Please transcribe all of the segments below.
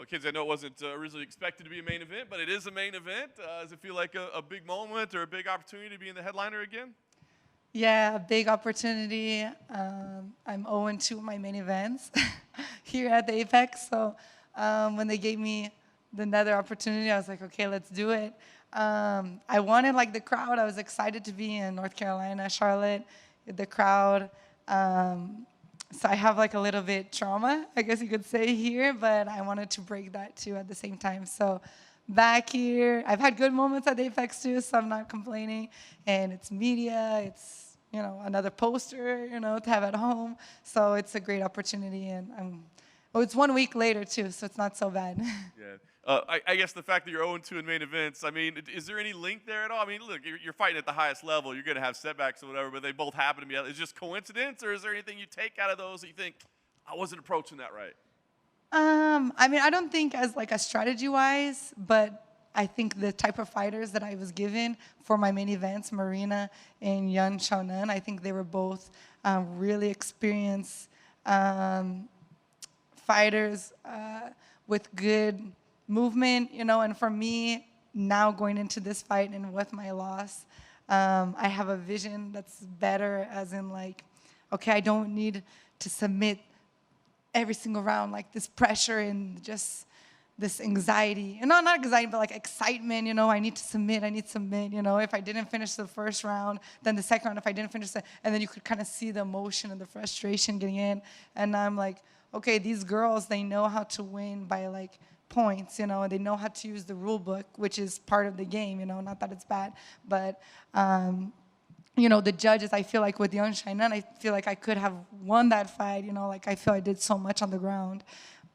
Kids, I know it wasn't originally expected to be a main event, but it is a main event. Does it feel like a big moment or a big opportunity to be in the headliner again? Yeah, a big opportunity. I'm 0-2 in my main events here at the Apex. So when they gave me another opportunity, I was like, okay, let's do it. I wanted like the crowd. I was excited to be in North Carolina, Charlotte, the crowd. So I have like a little bit trauma, I guess you could say here, but I wanted to break that too at the same time. So back here, I've had good moments at Apex too, so I'm not complaining. And it's media, it's another poster, to have at home. So it's a great opportunity, and it's 1 week later too, so it's not so bad. Yeah. I guess the fact that you're 0-2 in main events, I mean, is there any link there at all? I mean, look, you're fighting at the highest level. You're going to have setbacks or whatever, but they both happen to be. Is it just coincidence, or is there anything you take out of those that you think, I wasn't approaching that right? I mean, I don't think as like a strategy-wise, but I think the type of fighters that I was given for my main events, Marina and Yan Xiaonan, I think they were both really experienced fighters with good movement, and for me, now going into this fight and with my loss, I have a vision that's better, as in like, okay, I don't need to submit every single round, like this pressure and just this anxiety. Not anxiety, but like excitement, I need to submit, If I didn't finish the first round, then the second round, if I didn't finish and then you could kind of see the emotion and the frustration getting in. And I'm like, okay, these girls, they know how to win by like points, they know how to use the rule book, which is part of the game, not that it's bad, but the judges, I feel like with Young Shainan, I feel like I could have won that fight, like I feel I did so much on the ground,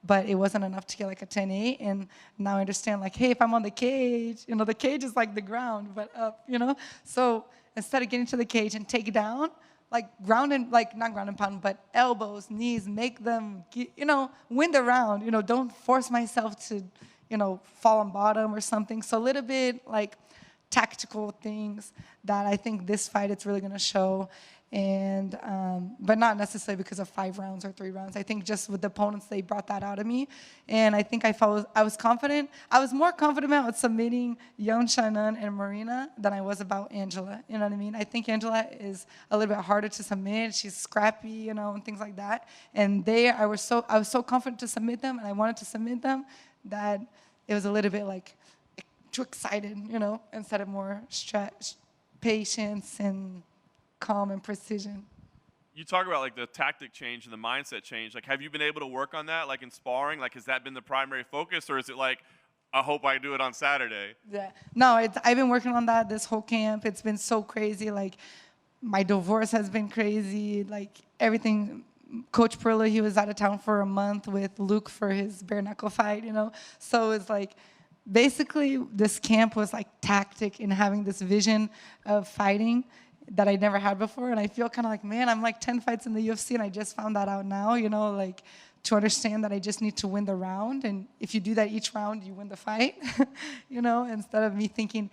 but it wasn't enough to get like a 10-8, and now I understand like, hey, if I'm on the cage, the cage is like the ground, but up, so instead of getting to the cage and take down, like ground and like not ground and pound, but elbows, knees, make them, win the round. Don't force myself to, fall on bottom or something. So a little bit like tactical things that I think this fight it's really gonna show, and but not necessarily because of 5 rounds or 3 rounds. I think just with the opponents, they brought that out of me, and I think I was confident. I was more confident about submitting Young Shannon and Marina than I was about Angela. You know what I mean? I think Angela is a little bit harder to submit. She's scrappy, and things like that. And I was so confident to submit them, and I wanted to submit them that it was a little bit like too excited, instead of more patience and calm and precision. You talk about like the tactic change and the mindset change. Like, have you been able to work on that, like in sparring? Like, has that been the primary focus, or is it like, I hope I do it on Saturday? Yeah, no, I've been working on that this whole camp. It's been so crazy. Like, my divorce has been crazy. Like, everything. Coach Perla, he was out of town for a month with Luke for his bare knuckle fight, So it's like, basically, this camp was like tactic in having this vision of fighting that I never had before. And I feel kind of like, man, I'm like 10 fights in the UFC, and I just found that out now, like to understand that I just need to win the round. And if you do that each round, you win the fight, instead of me thinking,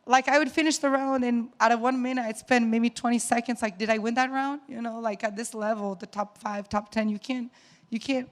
like I would finish the round and out of 1 minute, I'd spend maybe 20 seconds, like, did I win that round? Like at this level, the top 5, top 10, you can't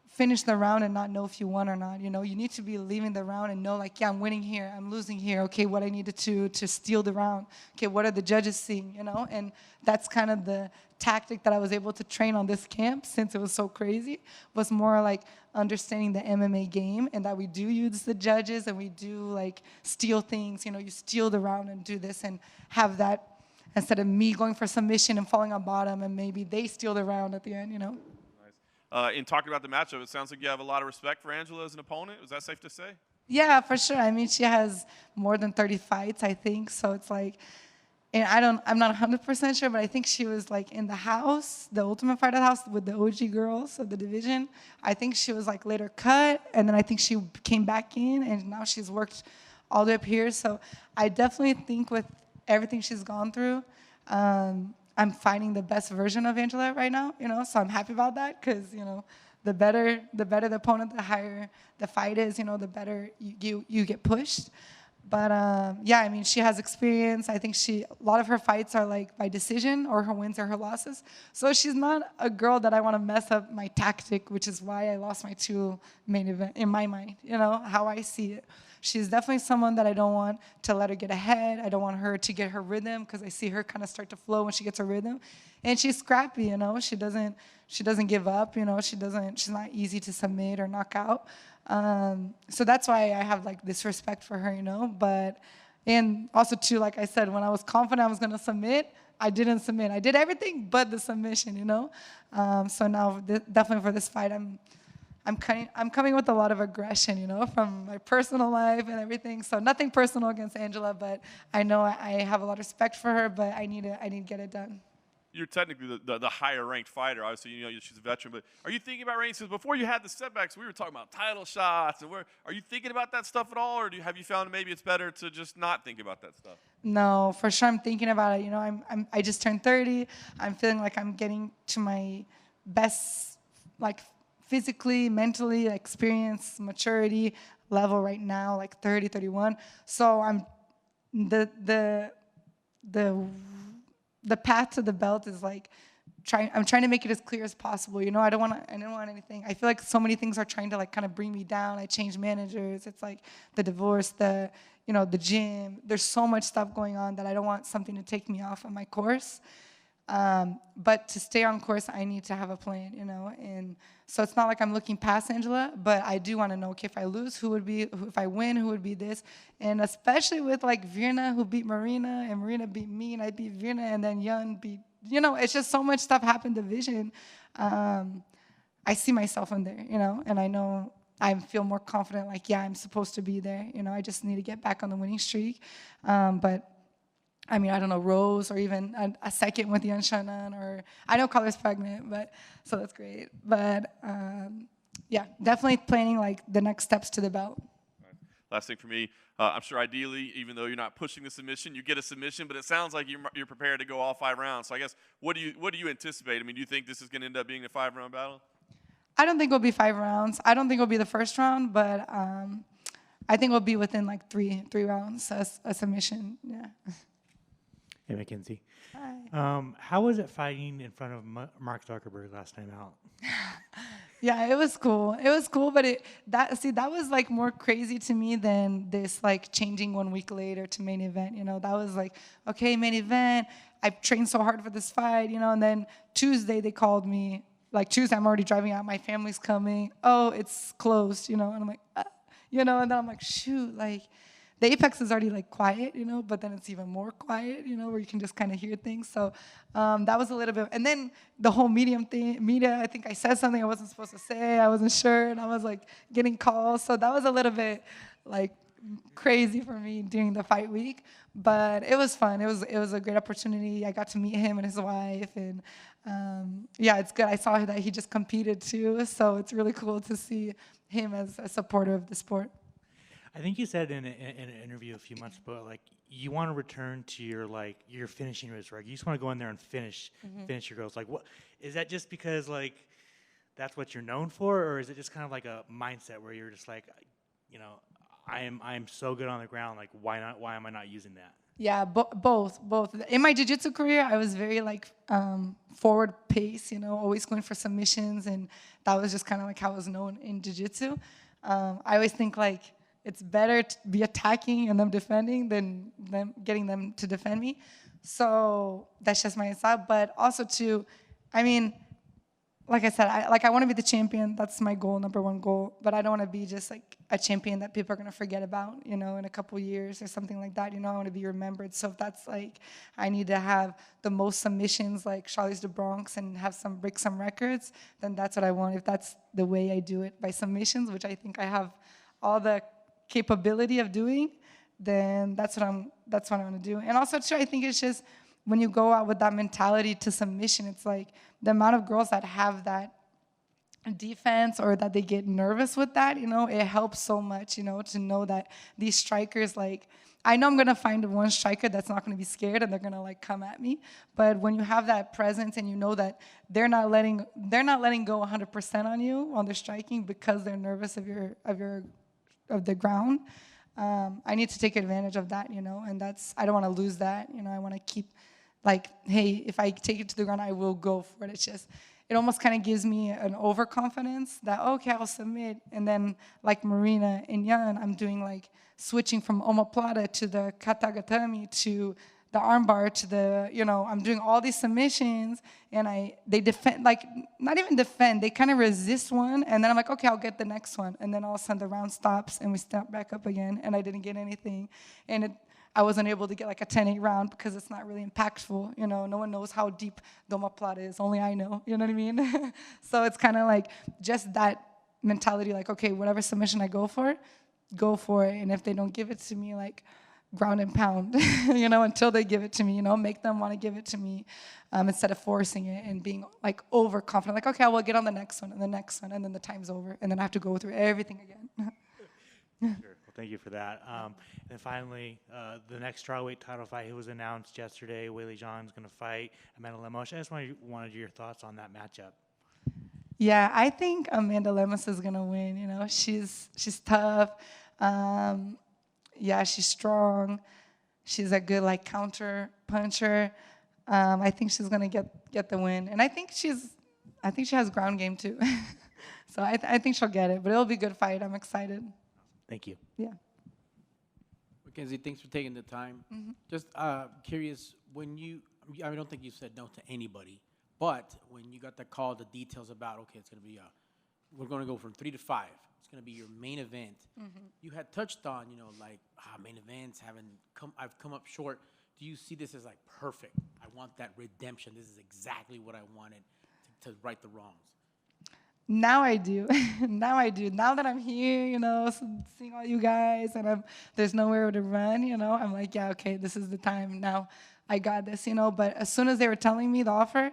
finish the round and not know if you won or not. You need to be leaving the round and know, like, yeah, I'm winning here, I'm losing here. Okay, what I needed to steal the round. Okay, what are the judges seeing? And that's kind of the tactic that I was able to train on this camp, since it was so crazy, was more like understanding the MMA game, and that we do use the judges and we do like steal things. You steal the round and do this and have that, instead of me going for submission and falling on bottom and maybe they steal the round at the end. In talking about the matchup, it sounds like you have a lot of respect for Angela as an opponent. Is that safe to say? Yeah, for sure. I mean, she has more than 30 fights, I think. So it's like, and I'm not 100% sure, but I think she was like in the house, the Ultimate Fighter house with the OG girls of the division. I think she was like later cut, and then I think she came back in, and now she's worked all the way up here. So I definitely think with everything she's gone through, I'm fighting the best version of Angela right now, so I'm happy about that, because, the better the opponent, the higher the fight is, the better you get pushed. But yeah, I mean, she has experience. I think a lot of her fights are like by decision, or her wins are her losses. So she's not a girl that I want to mess up my tactic, which is why I lost my 2 main event in my mind, how I see it. She's definitely someone that I don't want to let her get ahead. I don't want her to get her rhythm, because I see her kind of start to flow when she gets her rhythm. And she's scrappy, she doesn't give up, she's not easy to submit or knock out. So that's why I have like this respect for her, and also too, like I said, when I was confident I was going to submit, I didn't submit. I did everything but the submission, So now definitely for this fight, I'm coming with a lot of aggression, from my personal life and everything. So nothing personal against Angela, but I know I have a lot of respect for her, but I need to get it done. You're technically the higher ranked fighter. Obviously, she's a veteran. But are you thinking about ranking? Because before you had the setbacks, we were talking about title shots. And are you thinking about that stuff at all, or have you found maybe it's better to just not think about that stuff? No, for sure I'm thinking about it. I just turned 30. I'm feeling like I'm getting to my best, like physically, mentally, experience, maturity level right now, like 30, 31. So I'm the path to the belt is like I'm trying to make it as clear as possible. I don't want anything. I feel like so many things are trying to like kind of bring me down. I changed managers. It's like the divorce, the gym. There's so much stuff going on that I don't want something to take me off of my course. But to stay on course, I need to have a plan, and so it's not like I'm looking past Angela, but I do want to know, okay, if I lose, if I win, who would be this? And especially with like Virna, who beat Marina, and Marina beat me, and I beat Virna, and then Yun beat, it's just so much stuff happened division. I see myself in there, and I know I feel more confident, like, yeah, I'm supposed to be there. I just need to get back on the winning streak. But I mean, I don't know, Rose, or even a second with Yan Shannon, or I know Color's pregnant, so that's great. But yeah, definitely planning like the next steps to the belt. Right. Last thing for me, I'm sure ideally, even though you're not pushing the submission, you get a submission, but it sounds like you're prepared to go all 5 rounds. So I guess, what do you anticipate? I mean, do you think this is going to end up being a 5-round battle? I don't think it'll be 5 rounds. I don't think it'll be the first round, but I think it'll be within like three rounds, a submission, yeah. Hey, Mackenzie. Hi. How was it fighting in front of Mark Zuckerberg last time out? Yeah, it was cool. It was cool, but that was like more crazy to me than this like changing 1 week later to main event. That was like, okay, main event. I trained so hard for this fight, and then Tuesday they called me. Like Tuesday, I'm already driving out. My family's coming. Oh, it's closed, and I'm like, and then I'm like, shoot, like. The apex is already like quiet, but then it's even more quiet, where you can just kind of hear things. So that was a little bit. And then the whole media, I think I said something I wasn't supposed to say. I wasn't sure, and I was like getting calls. So that was a little bit like crazy for me during the fight week. But it was fun. It was a great opportunity. I got to meet him and his wife, and yeah, it's good. I saw that he just competed too, so it's really cool to see him as a supporter of the sport. I think you said in an interview a few months ago, like you want to return to your finishing roots, right? You just want to go in there and finish your goals. Like, what is that? Just because like that's what you're known for, or is it just kind of like a mindset where you're just like, I'm so good on the ground. Like, why not? Why am I not using that? Yeah, both. In my jiu-jitsu career, I was very like forward pace, always going for submissions, and that was just kind of like how I was known in jiu-jitsu. I always think like it's better to be attacking and them defending than them getting them to defend me. So that's just my style. But also too, I mean, like I said, I want to be the champion. That's my goal, number one goal. But I don't want to be just like a champion that people are going to forget about, in a couple years or something like that. I want to be remembered. So if that's like, I need to have the most submissions like Charlize de Bronx and break some records, then that's what I want. If that's the way I do it, by submissions, which I think I have all the capability of doing, then that's what I'm going to do. And also too, I think it's just when you go out with that mentality to submission, it's like the amount of girls that have that defense or that they get nervous with that, it helps so much, to know that these strikers, like, I know I'm going to find one striker that's not going to be scared and they're going to like come at me. But when you have that presence and you know that they're not letting go 100% on you while they're striking because they're nervous of the ground, I need to take advantage of that, and I don't want to lose that. I want to keep, like, hey, if I take it to the ground, I will go for it. It's just, it almost kind of gives me an overconfidence that, okay, I'll submit. And then, like Marina and Jan, I'm doing, like, switching from omoplata to the katagatame to the armbar to the, I'm doing all these submissions, and they defend, like, not even defend, they kind of resist one, and then I'm like, okay, I'll get the next one. And then all of a sudden the round stops, and we start back up again, and I didn't get anything. And I wasn't able to get like a 10-8 round because it's not really impactful. No one knows how deep the omoplata is, only I know, you know what I mean? So it's kind of like just that mentality, like, okay, whatever submission I go for it, and if they don't give it to me, like, ground and pound, until they give it to me, make them want to give it to me, instead of forcing it and being, like, overconfident, like, okay, I will get on the next one, and then the time's over, and then I have to go through everything again. Sure. Well, thank you for that. And finally, the next strawweight title fight was announced yesterday. Weili Zhang's going to fight Amanda Lemos. I just wanted your thoughts on that matchup. Yeah, I think Amanda Lemos is going to win. She's tough. Yeah, she's strong. She's a good, like, counter puncher. I think she's gonna get the win, and I think she has ground game too. So I think she'll get it, but it'll be a good fight. I'm excited. Thank you. Yeah. Mackenzie, thanks for taking the time. Just curious, I don't think you said no to anybody, but when you got the call, the details about, okay, it's gonna be we're gonna go from 3 to 5. It's going to be your main event. You had touched on, like, main events I've come up short. Do you see this as, like, perfect? I want that redemption. This is exactly what I wanted to right the wrongs. Now I do. Now I do. Now that I'm here, seeing all you guys, and there's nowhere to run, I'm like, yeah, okay, this is the time. Now I got this, But as soon as they were telling me the offer,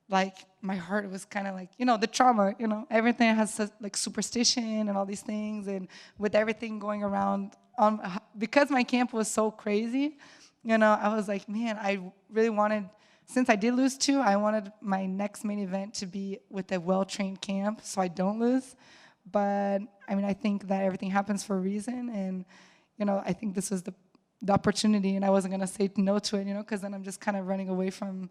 like, my heart was kind of like, the trauma, everything has, like, superstition and all these things, and with everything going around, because my camp was so crazy, I was like, man, I really wanted, since I did lose 2, I wanted my next main event to be with a well-trained camp so I don't lose. But, I think that everything happens for a reason, and, I think this was the opportunity, and I wasn't going to say no to it, because then I'm just kind of running away from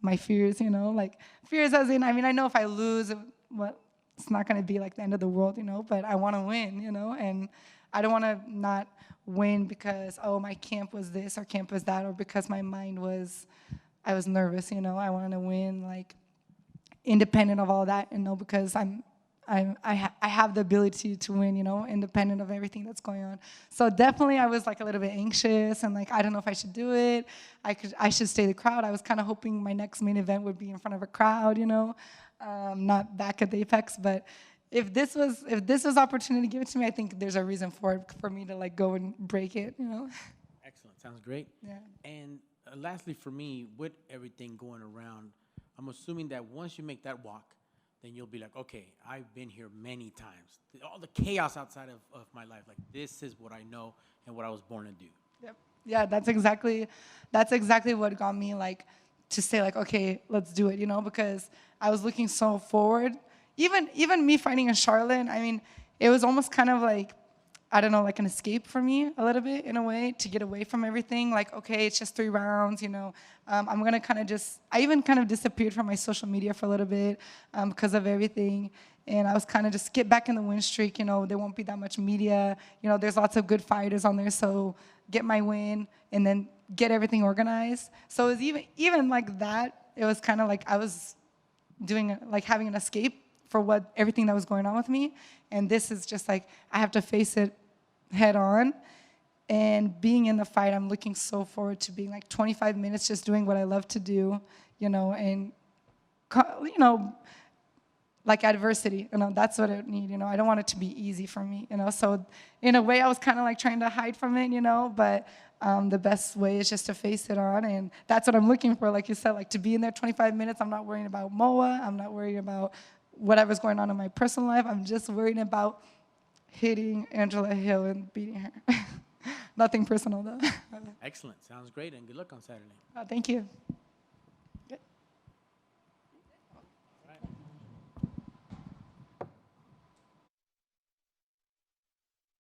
my fears, like, fears as in, I know if I lose, it's not going to be like the end of the world, but I want to win, and I don't want to not win because, oh, my camp was this or camp was that, or because my mind I was nervous, I wanted to win, like, independent of all that, because I have the ability to win, independent of everything that's going on. So definitely I was, like, a little bit anxious and, like, I don't know if I should do it. I should stay the crowd. I was kind of hoping my next main event would be in front of a crowd, not back at the Apex. But if this was opportunity to give it to me, I think there's a reason for it, for me to, like, go and break it, Excellent. Sounds great. Yeah. And lastly, for me, with everything going around, I'm assuming that once you make that walk, then you'll be like, okay, I've been here many times. All the chaos outside of my life, like, this is what I know and what I was born to do. Yep. Yeah, that's exactly what got me, like, to say, like, okay, let's do it, because I was looking so forward. Even me fighting in Charlotte, it was almost kind of like, I don't know, like an escape for me a little bit, in a way, to get away from everything. Like, okay, it's just 3 rounds, I'm going to kind of I even kind of disappeared from my social media for a little bit because of everything. And I was kind of just get back in the win streak, there won't be that much media. There's lots of good fighters on there, so get my win and then get everything organized. So it was even like that, it was kind of like I was doing, like, having an escape for everything that was going on with me. And this is just like, I have to face it head on. And being in the fight, I'm looking so forward to being, like, 25 minutes just doing what I love to do, and, like, adversity, that's what I need, I don't want it to be easy for me, So in a way, I was kind of, like, trying to hide from it, but the best way is just to face it on. And that's what I'm looking for, like you said, like, to be in there 25 minutes. I'm not worrying about MOA. I'm not worrying about whatever's going on in my personal life. I'm just worried about hitting Angela Hill and beating her. Nothing personal, though. Excellent. Sounds great, and good luck on Saturday. Thank you.